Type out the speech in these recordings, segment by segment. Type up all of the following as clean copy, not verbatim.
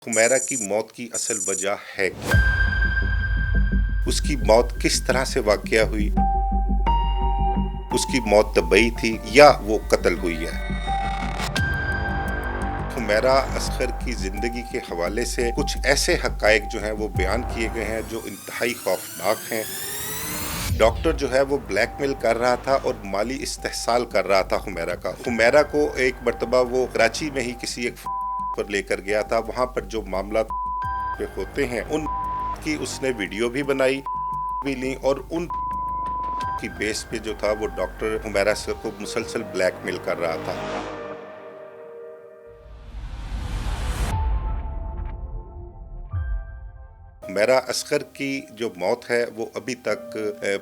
हुमैरा की मौत की असल वजह है क्या? उसकी मौत किस तरह से वाक़या हुई? उसकी मौत तबई थी या वो कत्ल हुई है? हुमैरा असगर की ज़िंदगी के हवाले से कुछ ऐसे हक़ाइक़ जो हैं वो बयान किए गए हैं जो इंतहाई खौफनाक हैं। डॉक्टर जो है वो ब्लैकमेल कर रहा था और माली इस्तेहसाल कर रहा था हुमैरा का। हुमैरा को एक मरतबा वो कराची में ही किसी एक पर लेकर गया था। वहाँ पर जो मामला पे होते हैं उन की उसने वीडियो भी बनाई भी ली और उन की बेस पे जो था वो डॉक्टर हुमैरा को मुसलसल ब्लैकमेल कर रहा था। हुमैरा असगर की जो मौत है वो अभी तक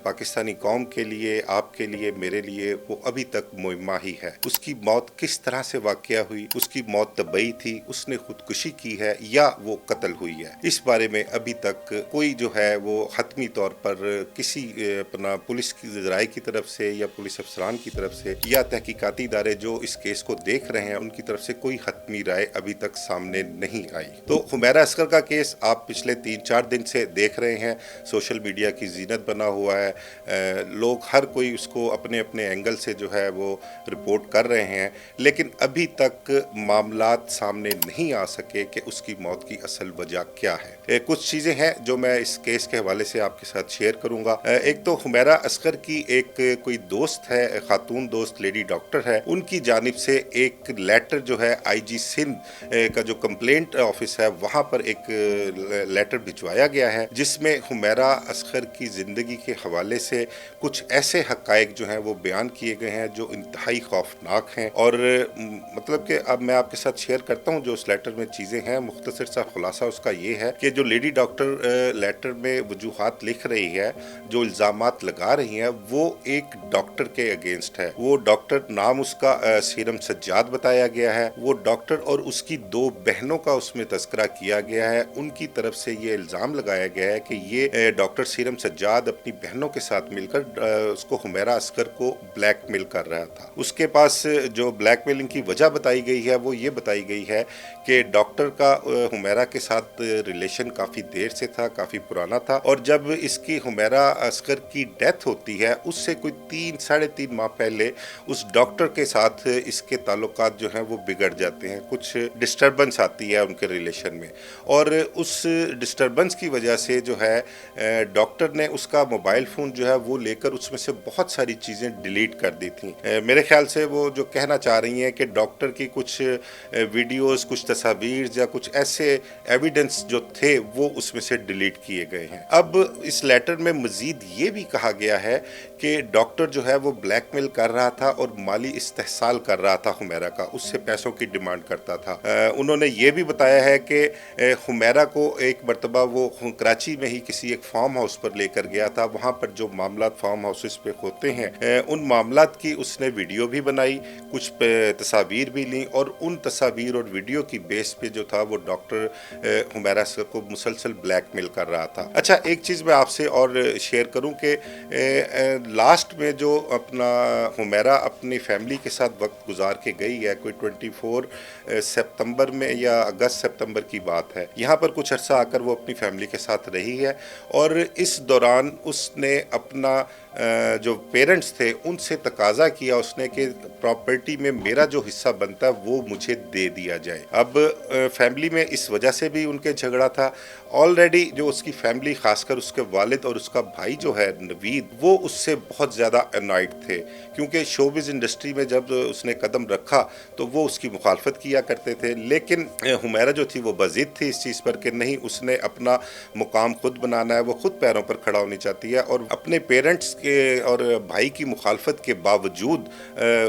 पाकिस्तानी कौम के लिए, आपके लिए, मेरे लिए वो अभी तक मुइम्मा ही है। उसकी मौत किस तरह से वाक़या हुई, उसकी मौत तबई थी, उसने खुदकुशी की है या वो कत्ल हुई है, इस बारे में अभी तक कोई जो है वो हतमी तौर पर किसी अपना पुलिस की ज़राए की तरफ से या पुलिस अफसरान की तरफ से या तहकीकाती इदारे जो इस केस को देख रहे हैं उनकी तरफ से कोई हतमी राय अभी तक सामने नहीं आई। तो हुमैरा असगर का केस आप पिछले 3-4 दिन से देख रहे हैं, सोशल मीडिया की जीनत बना हुआ है। लोग हर कोई उसको अपने अपने एंगल से जो है वो रिपोर्ट कर रहे हैं, लेकिन अभी तक मामलात सामने नहीं आ सके कि उसकी मौत की असल वजह क्या है। कुछ चीज़ें हैं जो मैं इस केस के हवाले से आपके साथ शेयर करूंगा। एक तो हुमैरा असगर की एक कोई दोस्त है, खातून दोस्त लेडी डॉक्टर है, उनकी जानिब से एक लेटर जो है IG सिंध का जो कंप्लेंट ऑफिस है वहाँ पर एक लेटर भिजवाया गया है जिसमें हुमैरा असगर की ज़िंदगी के हवाले से कुछ ऐसे हक़ाइक़ जो हैं वो बयान किए गए हैं जो इंतहाई खौफनाक हैं। और मतलब कि अब मैं आपके साथ शेयर करता हूँ जो उस लेटर में चीज़ें हैं। मुख्तसर सा खुलासा उसका ये है कि जो लेडी डॉक्टर लेटर में वजूहात लिख रही है, जो इल्ज़ामात लगा रही हैं, वो एक डॉक्टर के अगेंस्ट है। वो डॉक्टर नाम उसका सीरम सज्जाद बताया गया है। वो डॉक्टर और उसकी 2 बहनों का उसमें तस्करा किया गया है। उनकी तरफ से ये इल्ज़ाम लगाया गया है कि ये डॉक्टर सीरम सज्जाद अपनी बहनों के साथ मिलकर उसको हुमैरा असगर को ब्लैकमेल कर रहा था। उसके पास जो ब्लैकमेलिंग की वजह बताई गई है वो ये बताई गई है कि डॉक्टर का हुमैरा के साथ रिलेशन काफ़ी देर से था, काफ़ी पुराना था, और जब इसकी हुमैरा असगर की डेथ होती है उससे कोई 3-3.5 माह पहले उस डॉक्टर के साथ इसके ताल्लुकात जो हैं वो बिगड़ जाते हैं। कुछ डिस्टर्बेंस आती है उनके रिलेशन में और उस डिस्टर्बेंस की वजह से जो है डॉक्टर ने उसका मोबाइल फ़ोन जो है वो लेकर उसमें से बहुत सारी चीज़ें डिलीट कर दी थी। मेरे ख्याल से वो जो कहना चाह रही हैं कि डॉक्टर की कुछ वीडियोस, कुछ तस्वीर या कुछ ऐसे एविडेंस जो थे वो उसमें से डिलीट किए गए हैं। अब इस लेटर में मज़ीद ये भी कहा गया है कि डॉक्टर जो है वो ब्लैकमेल कर रहा था और माली इस्तेहसाल कर रहा था हुमैरा का, उससे पैसों की डिमांड करता था। उन्होंने ये भी बताया है कि हुमैरा को एक मरतबा वो कराची में ही किसी एक फार्म हाउस पर लेकर गया था। वहाँ पर जो मामलात फार्म हाउसेस पे होते हैं उन मामलात की उसने वीडियो भी बनाई, कुछ तस्वीर भी ली और उन तस्वीर और वीडियो की बेस पे जो था वो डॉक्टर हुमैरा को मुसलसल ब्लैकमेल कर रहा था। अच्छा, एक चीज़ मैं आपसे और शेयर करूँ कि लास्ट में जो अपना हुमैरा अपनी फैमिली के साथ वक्त गुजार के गई है, कोई 24 सितंबर में या अगस्त सितंबर की बात है। यहाँ पर कुछ अरसा आकर वो अपनी फैमिली के साथ रही है और इस दौरान उसने अपना जो पेरेंट्स थे उनसे तकाजा किया उसने कि प्रॉपर्टी में मेरा जो हिस्सा बनता है वो मुझे दे दिया जाए। अब फैमिली में इस वजह से भी उनके झगड़ा था। ऑलरेडी जो उसकी फैमिली, खासकर उसके वालिद और उसका भाई जो है नवीद, वो उससे बहुत ज़्यादा अनॉयड थे क्योंकि शोबिज़ इंडस्ट्री में जब उसने कदम रखा तो वो उसकी मुखालफत किया करते थे। लेकिन हुमैरा जो थी वो बज़िद थी इस चीज़ पर कि नहीं, उसने अपना मुकाम खुद बनाना है, वो खुद पैरों पर खड़ा होनी चाहती है और अपने पेरेंट्स के और भाई की मुखालफत के बावजूद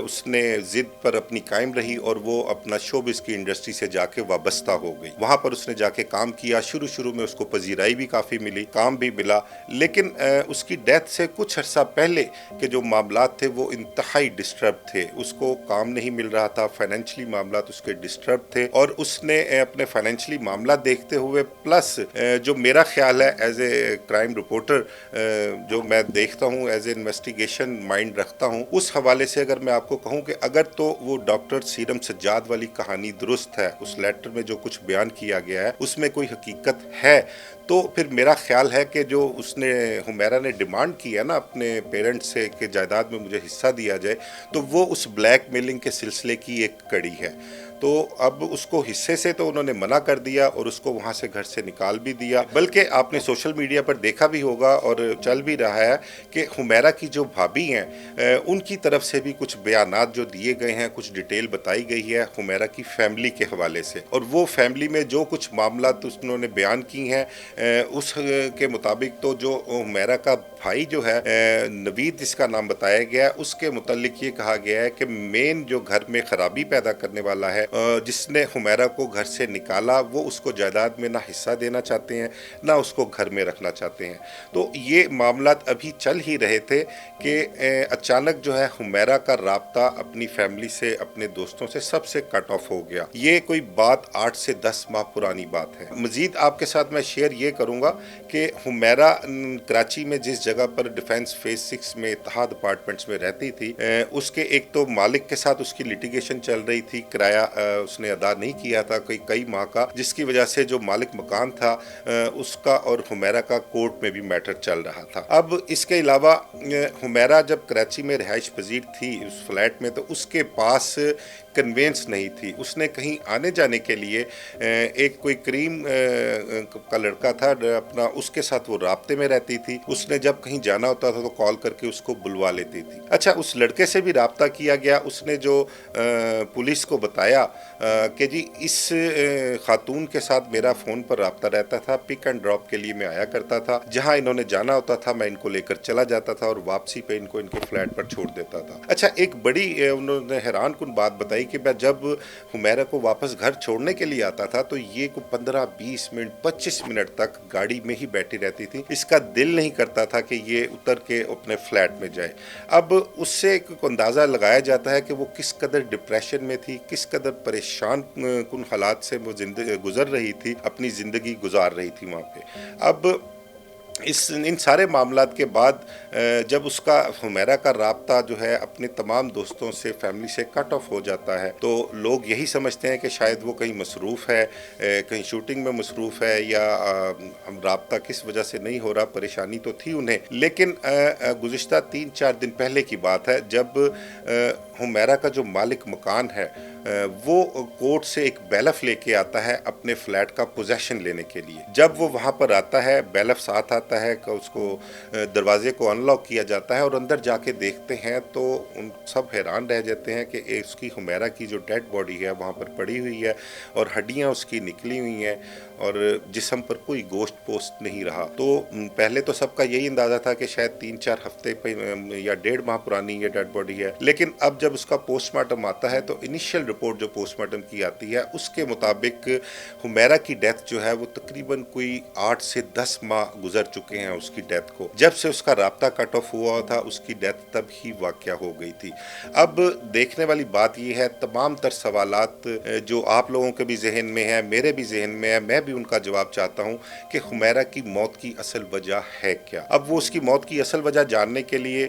उसने ज़िद पर अपनी कायम रही और वो अपना शोबिज़ की इंडस्ट्री से जाके वाबस्ता हो गई। वहाँ पर उसने जाके काम किया। शुरू में उसको पजीराई भी काफ़ी मिली, काम भी मिला, लेकिन उसकी डेथ से कुछ अर्सा पहले के जो मामलात थे वो इंतहाई डिस्टर्ब थे। उसको काम नहीं मिल रहा था, फाइनेंशियली मामलात उसके डिस्टर्ब थे और उसने अपने फाइनेंशियली मामला देखते हुए प्लस जो मेरा ख्याल है एज ए क्राइम रिपोर्टर जो मैं देखता हूँ हूँ, एज ए इन्वेस्टिगेशन माइंड रखता हूँ, उस हवाले से अगर मैं आपको कहूँ कि अगर तो वो डॉक्टर सीरम सज्जाद वाली कहानी दुरुस्त है, उस लेटर में जो कुछ बयान किया गया है उसमें कोई हकीकत है, तो फिर मेरा ख्याल है कि जो उसने हुमैरा ने डिमांड की है ना अपने पेरेंट्स से कि जायदाद में मुझे हिस्सा दिया जाए, तो वो उस ब्लैक मेलिंग के सिलसिले की एक कड़ी है। तो अब उसको हिस्से से तो उन्होंने मना कर दिया और उसको वहाँ से घर से निकाल भी दिया। बल्कि आपने सोशल मीडिया पर देखा भी होगा और चल भी रहा है कि हुमैरा की जो भाभी हैं उनकी तरफ से भी कुछ बयानात जो दिए गए हैं, कुछ डिटेल बताई गई है हुमैरा की फैमिली के हवाले से, और वो फैमिली में जो कुछ मामला उन्होंने बयान की हैं उस के मुताबिक तो जो हुमैरा का भाई जो है नवीद जिसका नाम बताया गया है, उसके मुतालिक ये कहा गया है कि मेन जो घर में खराबी पैदा करने वाला है, जिसने हुमैरा को घर से निकाला, वो उसको जायदाद में ना हिस्सा देना चाहते हैं ना उसको घर में रखना चाहते हैं। तो ये मामला अभी चल ही रहे थे कि अचानक जो है हुमैरा का राब्ता अपनी फैमिली से, अपने दोस्तों से सबसे कट ऑफ हो गया। ये कोई बात 8 से 10 माह पुरानी बात है। मजीद आपके साथ मैं शेयर ये करूँगा कि हुमैरा कराची में जिस जगह पर डिफेंस फेज 6 में इत्तेहाद अपार्टमेंट्स में रहती थी, उसके एक तो मालिक के साथ उसकी लिटिगेशन चल रही थी, किराया उसने अदा नहीं किया था कई माह का, जिसकी वजह से जो मालिक मकान था उसका और हुमैरा का कोर्ट में भी मैटर चल रहा था। अब इसके अलावा हुमैरा जब कराची में रिहाइश पजीर थी उस फ्लैट में, तो उसके पास कन्वेंस नहीं थी। उसने कहीं आने जाने के लिए एक कोई करीम का लड़का था अपना, उसके साथ वो राब्ते में रहती थी। उसने जब कहीं जाना होता था तो कॉल करके उसको बुलवा लेती थी। अच्छा, उस लड़के से भी राब्ता किया गया। उसने जो पुलिस को बताया कि जी इस खातून के साथ मेरा फ़ोन पर राब्ता रहता था, पिक एंड ड्रॉप के लिए मैं आया करता था, जहाँ इन्होंने जाना होता था मैं इनको लेकर चला जाता था और वापसी पे इनको इनके फ्लैट पर छोड़ देता था। अच्छा, एक बड़ी उन्होंने हैरान कुन बात बताई कि मैं जब हुमैरा को वापस घर छोड़ने के लिए आता था तो ये को 15-20 मिनट 25 मिनट तक गाड़ी में ही बैठी रहती थी। इसका दिल नहीं करता था कि ये उतर के अपने फ्लैट में जाए। अब उससे एक अंदाज़ा लगाया जाता है कि वो किस कदर डिप्रेशन में थी, किस कदर परेशान कुन हालात से वो गुजर रही थी, अपनी ज़िंदगी गुजार रही थी वहाँ पे। अब इन सारे मामलात के बाद जब उसका हुमैरा का राब्ता जो है अपने तमाम दोस्तों से, फैमिली से कट ऑफ हो जाता है, तो लोग यही समझते हैं कि शायद वो कहीं मसरूफ़ है, कहीं शूटिंग में मसरूफ़ है, या हम राब्ता किस वजह से नहीं हो रहा, परेशानी तो थी उन्हें। लेकिन गुज़िश्ता 3-4 दिन पहले की बात है जब हुमैरा का जो मालिक मकान है वो कोर्ट से एक बैलफ लेके आता है अपने फ्लैट का पोजेशन लेने के लिए। जब वो वहाँ पर आता है, बैलफ साथ आता है कि उसको दरवाजे को अनलॉक किया जाता है और अंदर जाके देखते हैं तो उन सब हैरान रह जाते हैं कि उसकी हुमैरा की जो डेड बॉडी है वहाँ पर पड़ी हुई है और हड्डियाँ उसकी निकली हुई हैं और जिस्म पर कोई गोश्त पोस्ट नहीं रहा। तो पहले तो सबका यही अंदाज़ा था कि शायद 3-4 हफ्ते या 1.5 माह पुरानी ये डेड बॉडी है। लेकिन अब जब उसका पोस्टमार्टम आता है तो इनिशियल रिपोर्ट जो पोस्टमार्टम की आती है उसके मुताबिक हुमैरा की डेथ जो है वो तकरीबन कोई 8 से 10 माह गुजर चुके हैं उसकी डेथ को। जब से उसका राब्ता कट ऑफ हुआ था उसकी डेथ तब ही वाक़या हो गई थी। अब देखने वाली बात यह है, तमाम तर सवालात जो आप लोगों के भी जहन में है, मेरे भी जहन में है, मैं भी उनका जवाब चाहता हूँ कि हुमैरा की मौत की असल वजह है क्या। अब वो उसकी मौत की असल वजह जानने के लिए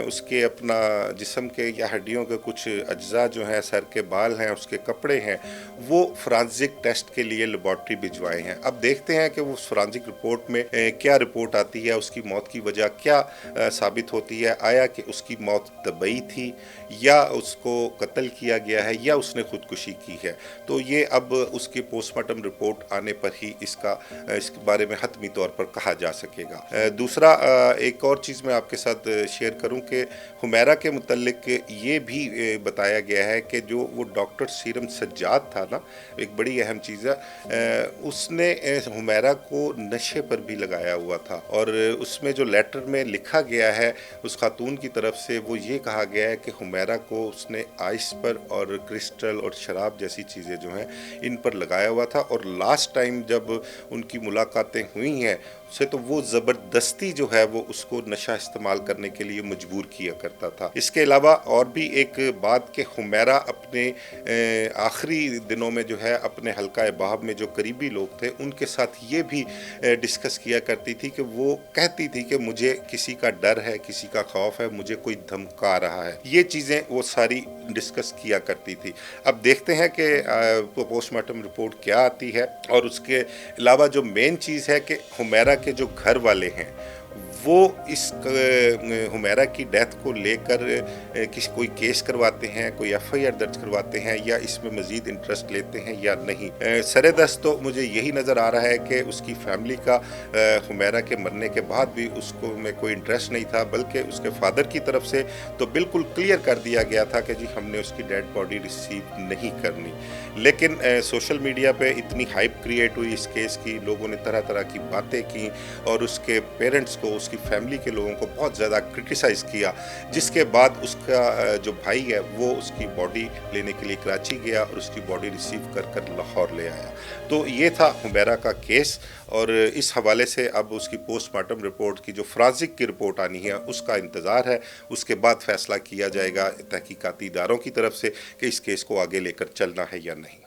उसके अपना जिस्म के या हड्डियों के कुछ अज्जा जो हैं, सर के बाल हैं, उसके कपड़े हैं, वो फोरेंसिक टेस्ट के लिए लेबॉर्ट्री भिजवाए हैं। अब देखते हैं कि वो फोरेंसिक रिपोर्ट में क्या रिपोर्ट आती है, उसकी मौत की वजह क्या साबित होती है। आया कि उसकी मौत तबई थी या उसको कत्ल किया गया है या उसने खुदकुशी की है। तो ये अब उसकी पोस्टमार्टम रिपोर्ट आने पर ही इसके बारे में हतमी तौर पर कहा जा सकेगा। दूसरा एक और चीज़ मैं आपके साथ शेयर करूं कि हुमैरा के मुतल्लिक ये भी बताया गया है कि जो वो डॉक्टर सीरम सज्जाद था ना, एक बड़ी अहम चीज़ है, उसने हुमैरा को नशे पर भी लगाया हुआ था और उसमें जो लेटर में लिखा गया है उस खातून की तरफ से वो ये कहा गया है कि हुमैरा को उसने आइस पर और क्रिस्टल और शराब जैसी चीज़ें जो हैं इन पर लगाया हुआ था और लास्ट टाइम टाइम जब उनकी मुलाकातें हुई हैं से, तो वो ज़बरदस्ती जो है वो उसको नशा इस्तेमाल करने के लिए मजबूर किया करता था। इसके अलावा और भी एक बात कि हुमैरा अपने आखिरी दिनों में जो है अपने हल्का बहाब में जो करीबी लोग थे उनके साथ ये भी डिस्कस किया करती थी कि वो कहती थी कि मुझे किसी का डर है, किसी का खौफ है, मुझे कोई धमका रहा है। ये चीज़ें वो सारी डिस्कस किया करती थी। अब देखते हैं कि पोस्टमार्टम रिपोर्ट क्या आती है। और उसके अलावा जो मेन चीज़ है कि हुमैरा के जो घर वाले हैं वो इस हुमैरा की डेथ को लेकर कोई केस करवाते हैं, कोई एफआईआर दर्ज करवाते हैं या इसमें मज़ीद इंटरेस्ट लेते हैं या नहीं। सरेदस्त तो मुझे यही नज़र आ रहा है कि उसकी फैमिली का हुमैरा के मरने के बाद भी उसको में कोई इंटरेस्ट नहीं था, बल्कि उसके फादर की तरफ से तो बिल्कुल क्लियर कर दिया गया था कि जी हमने उसकी डेड बॉडी रिसीव नहीं करनी। लेकिन सोशल मीडिया पे इतनी हाइप क्रिएट हुई इस केस की, लोगों ने तरह तरह की बातें की और उसके पेरेंट्स को, उसकी फैमिली के लोगों को बहुत ज़्यादा क्रिटिसाइज़ किया, जिसके बाद उसका जो भाई है वो उसकी बॉडी लेने के लिए कराची गया और उसकी बॉडी रिसीव कर लाहौर ले आया। तो ये था हुमैरा का केस और इस हवाले से अब उसकी पोस्टमार्टम रिपोर्ट की जो फॉरेंसिक की रिपोर्ट आनी है उसका इंतज़ार है। उसके बाद फैसला किया जाएगा तहकीकाती इदारों की तरफ से कि इस केस को आगे लेकर चलना है या नहीं।